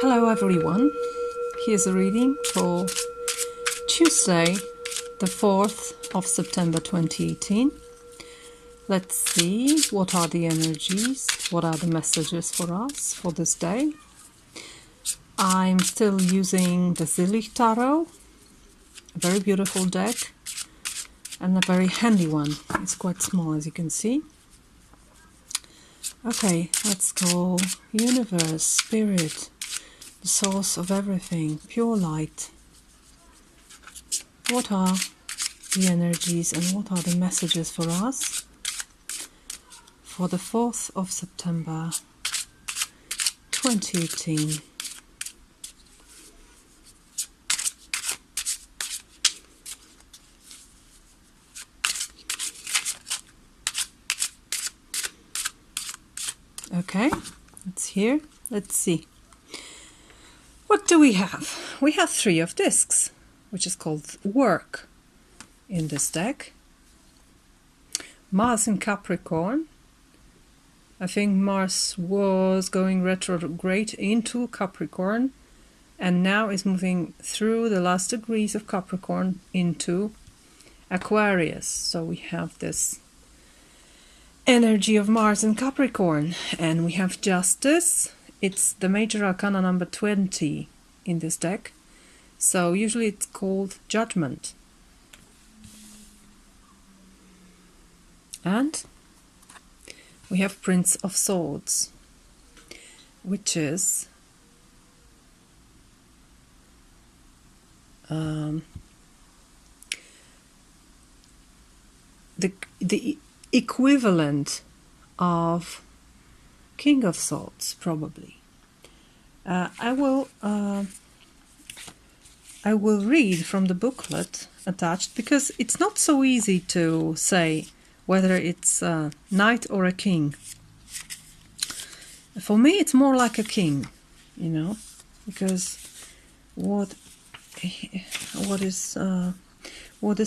Hello everyone, here's a reading for Tuesday, the 4th of September 2018. Let's see what are the energies, what are the messages for us for this day. I'm still using the Zillich Tarot, a very beautiful deck and a very handy one. It's quite small, as you can see. Okay, let's go universe, spirit, the source of everything, pure light. What are the energies and what are the messages for us for the 4th of September 2018? Okay, it's here. Let's see. What do we have? We have 3 of discs, which is called work in this deck. Mars in Capricorn. I think Mars was going retrograde into Capricorn and now is moving through the last degrees of Capricorn into Aquarius. So we have this energy of Mars in Capricorn, and we have Justice. It's the major arcana number 20 in this deck, so usually it's called Judgment. And we have Prince of Swords, which is the equivalent of King of Swords, probably. I will read from the booklet attached, because it's not so easy to say whether it's a knight or a king. For me, it's more like a king, you know, because what is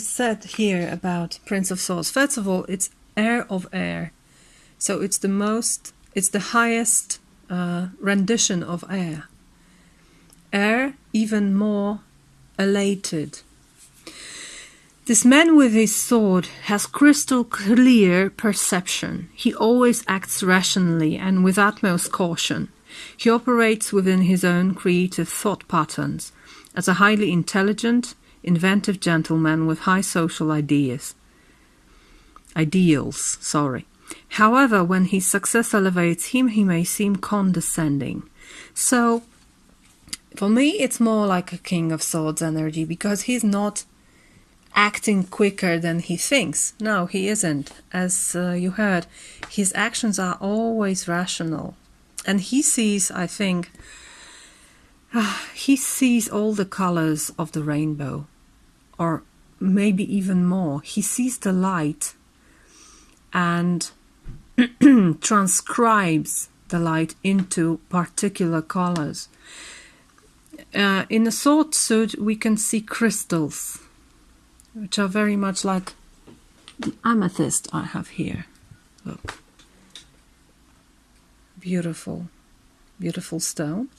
said here about Prince of Swords? First of all, it's heir of air, so it's the highest rendition of air. Air, even more elated. This man with his sword has crystal clear perception. He always acts rationally and with utmost caution. He operates within his own creative thought patterns as a highly intelligent, inventive gentleman with high social ideals. However, when his success elevates him, he may seem condescending. So, for me, it's more like a King of Swords energy, because he's not acting quicker than he thinks. No, he isn't. As you heard, his actions are always rational. And he sees, I think, he sees all the colors of the rainbow, or maybe even more. He sees the light and transcribes the light into particular colors. In the sword suit, we can see crystals, which are very much like the amethyst I have here. Look. Beautiful, beautiful stone.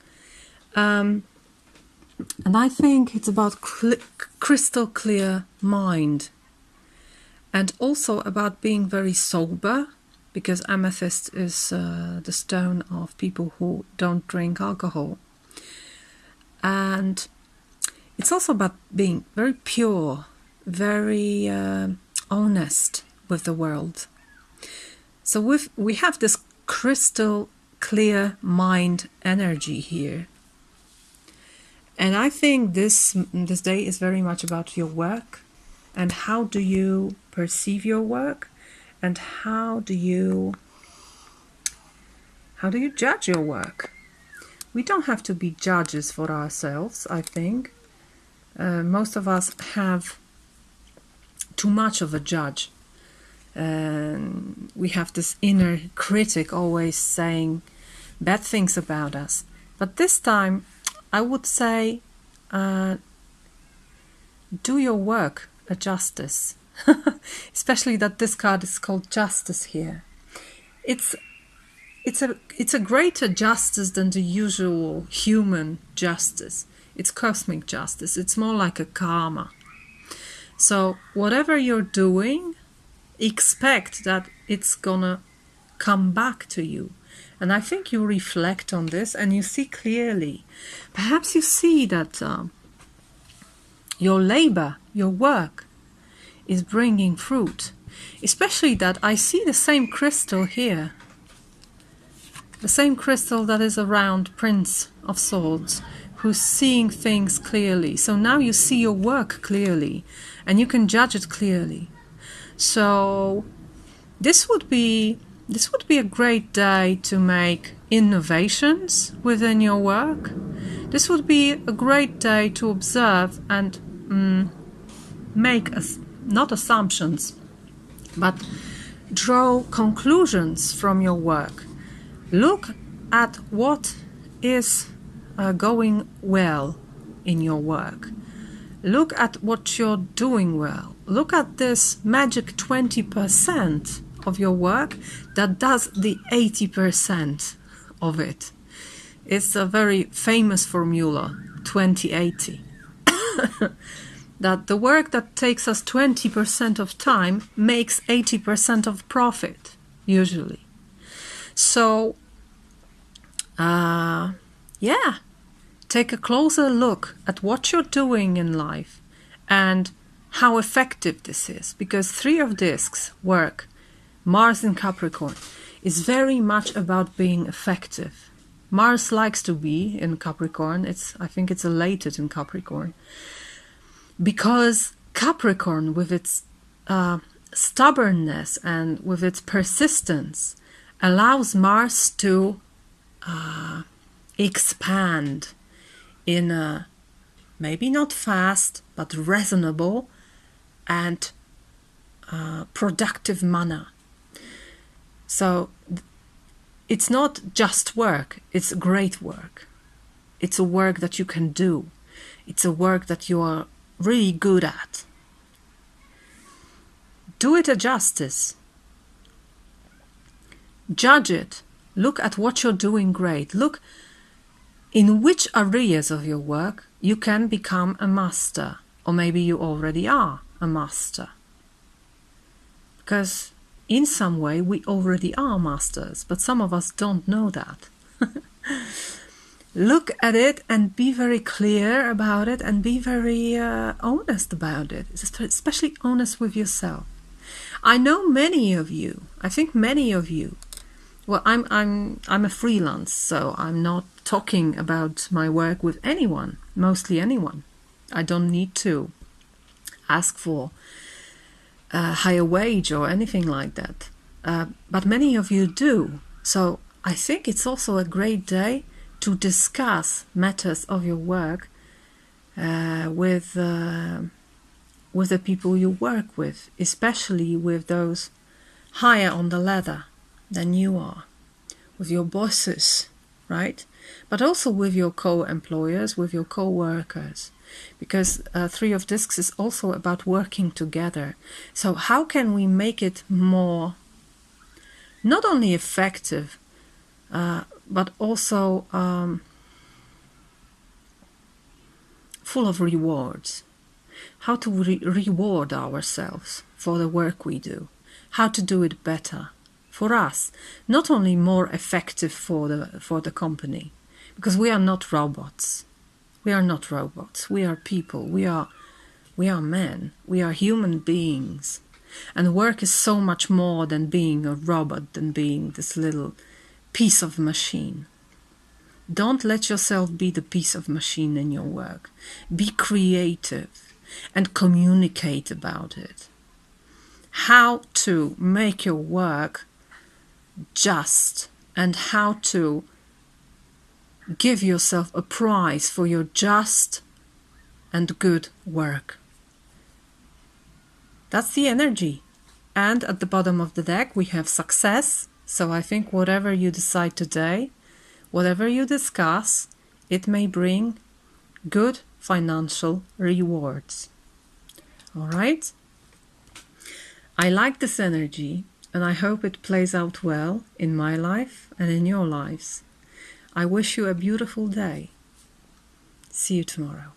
And I think it's about crystal clear mind, and also about being very sober, because amethyst is the stone of people who don't drink alcohol. And it's also about being very pure, very honest with the world. So we have this crystal clear mind energy here. And I think this day is very much about your work, and how do you perceive your work, and how do you judge your work. We don't have to be judges for ourselves, I think. Most of us have too much of a judge. We have this inner critic always saying bad things about us. But this time, I would say, do your work a justice. Especially that this card is called Justice here. It's it's a greater justice than the usual human justice. It's cosmic justice. It's more like a karma. So whatever you're doing, expect that it's gonna come back to you. And I think you reflect on this and you see clearly. Perhaps you see that your labor, your work is bringing fruit. Especially that I see the same crystal here. The same crystal that is around Prince of Swords, who's seeing things clearly. So now you see your work clearly and you can judge it clearly. So this would be a great day to make innovations within your work. This would be a great day to observe and make not assumptions, but draw conclusions from your work. Look at what is going well in your work. Look at what you're doing well. Look at this magic 20% of your work that does the 80% of it. It's a very famous formula, 20-80. That the work that takes us 20% of time makes 80% of profit, usually. So, yeah, take a closer look at what you're doing in life and how effective this is. Because 3 of Discs work, Mars in Capricorn, is very much about being effective. Mars likes to be in Capricorn. I think it's elated in Capricorn. Because Capricorn, with its stubbornness and with its persistence, allows Mars to expand in a maybe not fast, but reasonable and productive manner. So it's not just work, it's great work. It's a work that you can do. It's a work that you are really good at. Do it a justice. Judge it. Look at what you're doing great. Look in which areas of your work you can become a master. Or maybe you already are a master. Because in some way we already are masters, but some of us don't know that. Look at it and be very clear about it and be very honest about it, especially honest with yourself. I know many of you, I think many of you, well, I'm a freelance, so I'm not talking about my work with anyone, mostly anyone. I don't need to ask for a higher wage or anything like that. But many of you do. So I think it's also a great day to discuss matters of your work with the people you work with, especially with those higher on the ladder than you are, with your bosses, right? But also with your co-employers, with your co-workers, because 3 of Discs is also about working together. So how can we make it more, not only effective, but also full of rewards? How to reward ourselves for the work we do, how to do it better for us, not only more effective for the company, because we are not robots. We are not robots. We are people. We are men. We are human beings. And work is so much more than being a robot, than being this little piece of machine. Don't let yourself be the piece of machine in your work. Be creative and communicate about it. How to make your work just and how to give yourself a prize for your just and good work. That's the energy. And at the bottom of the deck we have success. So I think whatever you decide today, whatever you discuss, it may bring good financial rewards. All right? I like this energy. and I hope it plays out well in my life and in your lives. I wish you a beautiful day. See you tomorrow.